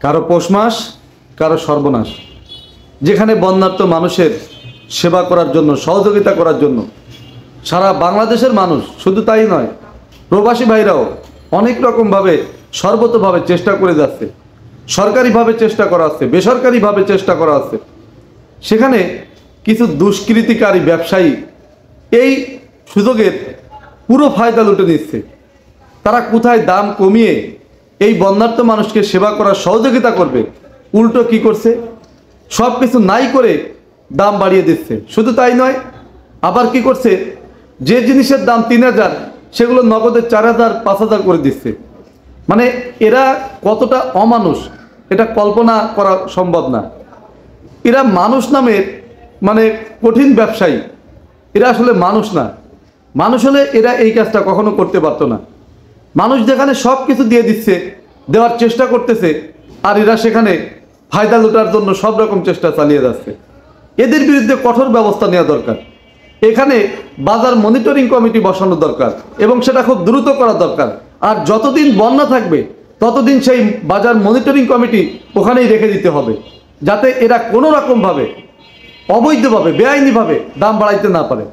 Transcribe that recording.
কারো পৌষ মাস, কারো সর্বনাশ। যেখানে বন্যার্ত মানুষের সেবা করার জন্য, সহযোগিতা করার জন্য সারা বাংলাদেশের মানুষ, শুধু তাই নয়, প্রবাসী ভাইরাও অনেক রকমভাবে সর্বতভাবে চেষ্টা করে যাচ্ছে। সরকারিভাবে চেষ্টা করা হচ্ছে, বেসরকারিভাবে চেষ্টা করা হচ্ছে। সেখানে কিছু দুষ্কৃতিকারী ব্যবসায়ী এই সুযোগের পুরো ফায়দা লুটে নিচ্ছে। তারা কোথায় দাম কমিয়ে এই বন্যার্ত মানুষকে সেবা করার সহযোগিতা করবে, উল্টো কি করছে, সব কিছু নাই করে দাম বাড়িয়ে দিচ্ছে। শুধু তাই নয়, আবার কি করছে, যে জিনিসের দাম 3000 সেগুলো নগদে 4000, 5000 করে দিচ্ছে। মানে এরা কতটা অমানুষ এটা কল্পনা করা সম্ভব না। এরা মানুষ নামের মানে কঠিন ব্যবসায়ী। এরা আসলে মানুষ না। মানুষ হলে এরা এই কাজটা কখনো করতে পারতো না। মানুষ যেখানে সব কিছু দিয়ে দিচ্ছে, দেওয়ার চেষ্টা করতেছে, আর এরা সেখানে ফায়দা লুটার জন্য সব রকম চেষ্টা চালিয়ে যাচ্ছে। এদের বিরুদ্ধে কঠোর ব্যবস্থা নেওয়া দরকার। এখানে বাজার মনিটরিং কমিটি বসানো দরকার এবং সেটা খুব দ্রুত করা দরকার। আর যতদিন বন্যা থাকবে ততদিন সেই বাজার মনিটরিং কমিটি ওখানেই রেখে দিতে হবে, যাতে এরা কোনো রকমভাবে অবৈধভাবে, বেআইনিভাবে দাম বাড়াইতে না পারে।